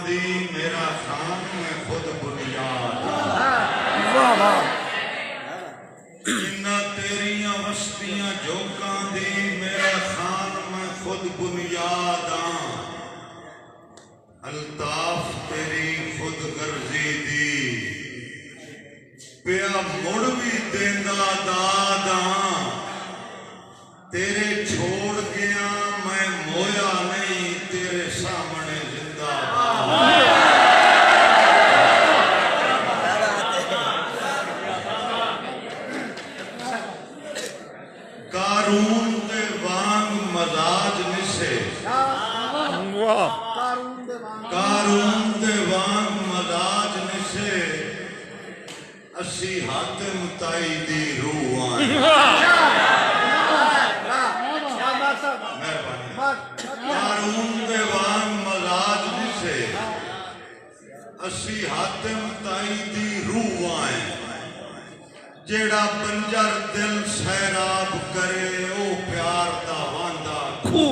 دی میرا خان میں خود بنیاد جنہ تیریاں وستیاں جوکاں دی میرا خان میں خود بنیاد الطاف تیری خود غرضی دی پیا مڑ بھی دیندا داد تیرے چھوڑ گیا میں مویا نہیں تیرے سامنے زندہ قارون دے وانگ مزاج نسے قارون دے وانگ مزاج نسے اسی حاتم تائی دی روح آئیں قارون دے وانگ مزاج نسے اسی حاتم تائی دی روح آئیں جیڑا بنجر دل سیراب کرے او پیار دا واندا کھو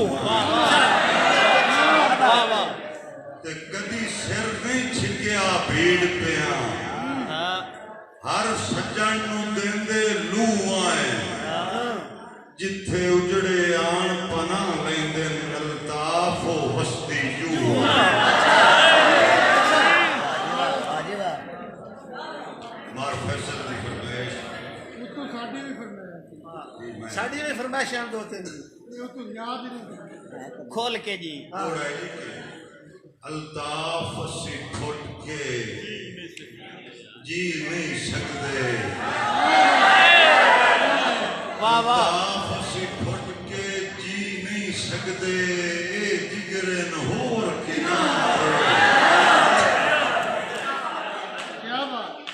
تے کدی سر نہیں چھکیا بھیڑ پیاں ہر سجن نو دیندے لو آئیں جتھے اجڑے آن پناہ لیندے الطاف و وسطی جو مار فیصل دی فرمائش ساڑی بھی فرمائشاں دوتے ہیں کھول کے جی الطاف اسی کھٹ کے جی نہیں سکدے الطاف اسی کھٹ کے جی نہیں سکدے اے جگر نہور کنار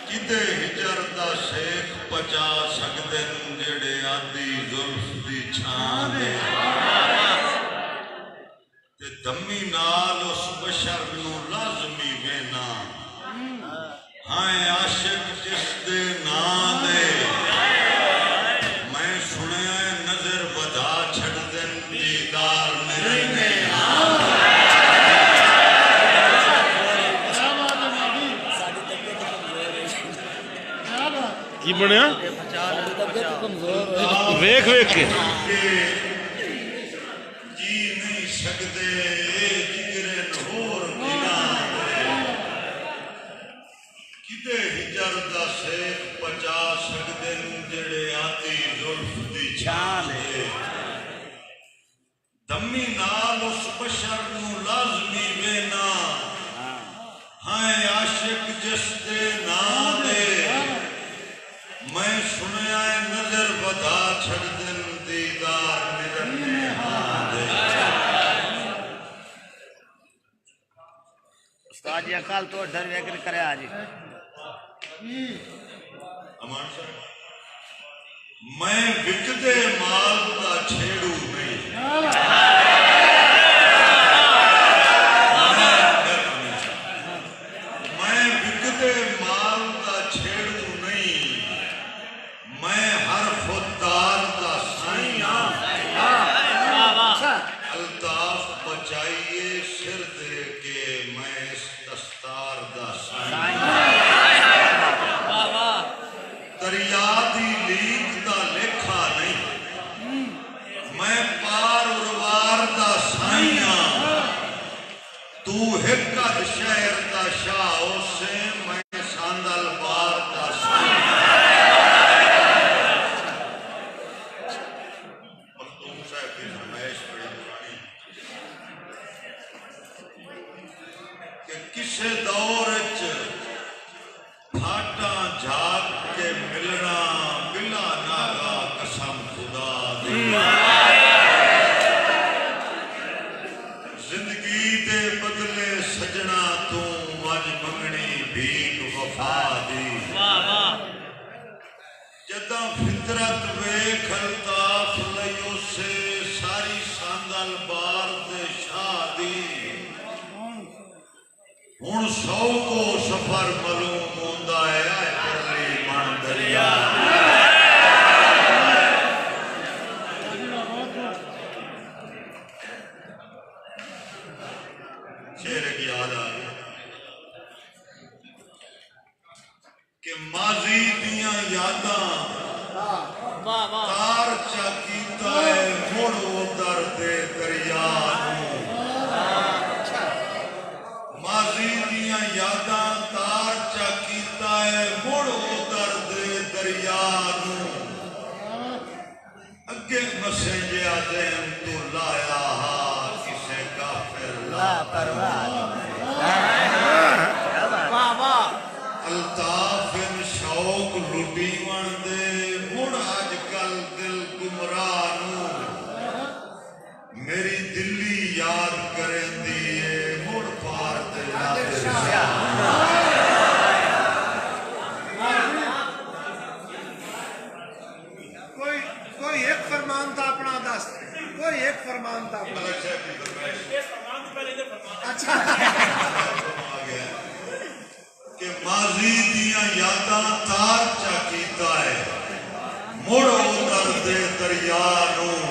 کدے ہجر دا شیخ پچا سکدن جڑے آدھی زلف دی چھان دے تے دمی نال اس بشر نو لازمی وینا ہائیں عاشق جس دے نا دے میں سنیا نظر ودا چھڑ دن دیدار میرے نے کی بنیا ویکھ ویکھ کے جی نہیں سکدے جگر نہور بنا کدے ہجر دا شیخ پچا سکدن جڑے آتی زلف دی چھان دے دمی نال اس بشر نو لازمی وینا ہائیں عاشق جس دے نا دے میں سنیا نظر ودا چھڑ دن دیدار ملن نے ہاں دے استاد جی اکال تو ڈر ویکر کرے آجی امان صاحب میں وکدے مال دا چھیڑو نہیں میں وکدے مال دا چھیڑو نہیں میں ہر خوددار دا سائیں الطاف بچائیے سر دے کے میں اس دستار دا سائیں دریا دی لیک دا لکھا نہیں میں پار اروار دا سائیں تو حکت شہر دا شاہ سے میں ساندل بار دا سائیں مختوم صاحب کی فرمائش بڑی پرانی کہ کسے دور پھاٹا جھاگ کے ملنا بلا ناغا قسم خدا دی زندگی دے بدلے سجنا تو وج منگنی بھیک وفا دی جداں فطرت ویکھ الطاف لئیو سے ساری ساندل بار دے شاہ دی ہن سو کو سفر معلوم ہوندا ہے اے پرلی من دریا شعر کی یاد آ گئی यादां वाह वाह तार चा कीता है मुड़ उतर दे दरिया नूं माजी दियां यादां तार चा कीता है मुड़ उतर दे दरिया नूं अगे मसजिया ज़हन तू लाया हा किसे काफिर ला परवाह वाह वाह अल्ताफ इन शौक लुटीवण दे मुड़ अजकल दिल गुमराह नूं मेरी दिल्ली याद करेंदी है मुड़ पार दे नादिर शाह कोई एक फरमान था अपना दस कोई एक फरमान था अपना अलग से भी फरमाइश अच्छा आ गया कि माजी दियां यादां तार चा कीता है मुड़ उतर दे दरिया नूं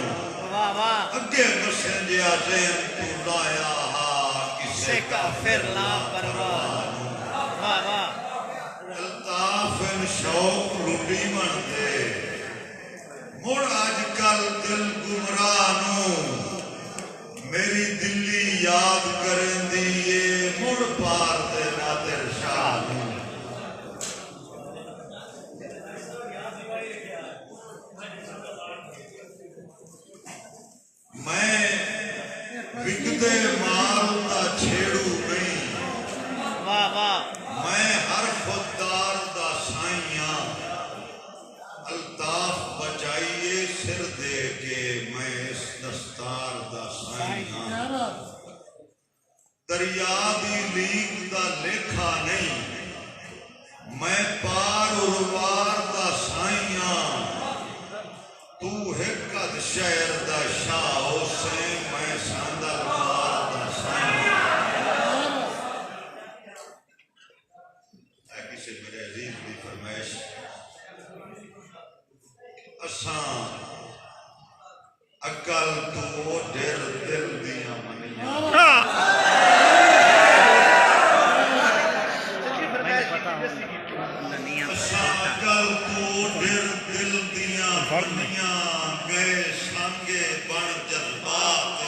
वाह वाह अगे मसजिया ज़हन तू लाया हा किसे से काफिर ला परवाह वाह वाह अल्ताफ इन शौक लुटीवण दे मुड़ अजकल दिल गुमराह नूं मेरी दिल्ली याद करेंदी ए मुड़ पार दे नादिर शाह नूं मैं विकदे माल दा छेड़ू नहीं वाह वाह मैं हर खुददार दा साइयां अल्ताफ बचाइए सिर दे के मैं इस दस्तार दा साइयां दरिया दी लीक दा लेखा नहीं मैं पार उरवार दा साइयां तू हिकद शहर दा शाह हुसैन मैं सांदा पार दा साइयां किसी मेरे अजीज की फरमाइश असां अकल तो ढेर दिल दियां मनियां असां अकल तो ढेर दिल दियां मनियां गए सांगे बन जज्बात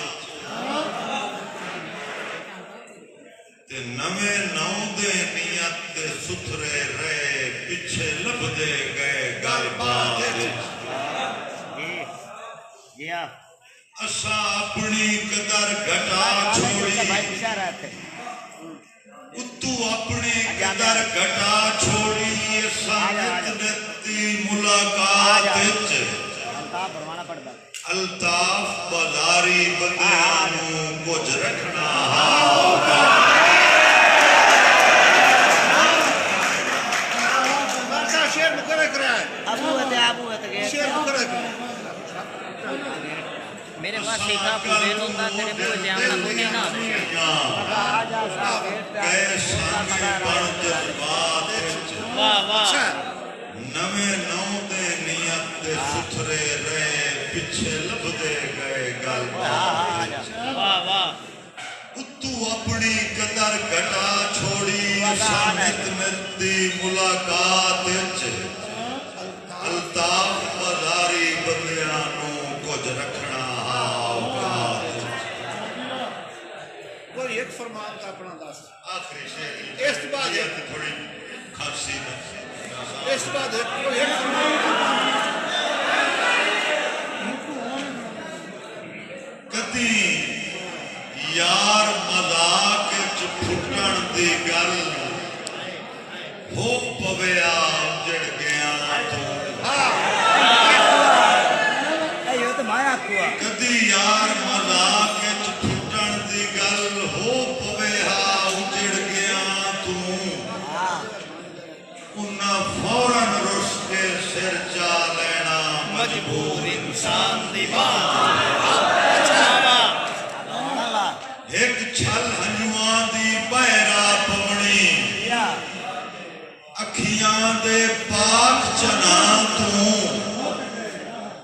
ते नवे नौ दे नियत ते सुथरे रहे पिछे लभदे गए गलबात जी हाँ असा अपनी कदर घटा छोड़ी भाई इशारा थे तू अपनी कदर घटा छोड़ी असा नित निती मुलाकात विच अल्ताफ फरमाना पड़ता अल्ताफ बाजारी बंदियां नूं कुछ रखना बादशाह शेर मुकर्रर कराया अबू है तो गए शेर मुकर्रर कराया मेरे पास सीखा पुरेन होता तेरे को जामना मुझे ना आजा गए सांगे बन जज्बात विच वाह वाह अच्छा नवे नौ दे नियत ते सुथरे रहे पिछे लभदे गए गलबात वाह वाह तू अपनी कदर घटा छोड़ी सानित निती मुलाकात विच अल्ताफ बाजारी बंदियां नूं कुछ रखना औकात कोई एक फरमान था अपना दस आखिरी शेर इस बाद थोड़ी खांसी इस बाद कोई एक फरमान कदी यार मजाक च फुटण दी गल हो पविया जड़ गया तू ये तो माया हुआ कदी यार मजाक च फुटण दी गल हो पविया उजड़ गया तू उन्ना फौरन रुस के सिर चा लेना मजबूर इंसान दी बात एक छल हंजुआं दी बहरा पवनी अखियां दे पाक चना तू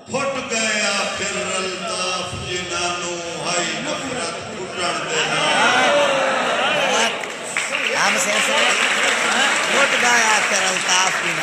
फुट गया फिर अल्ताफ जिन्हां हाई नफरत फुटण दे हमसे फुट गया फिर अल्ताफ की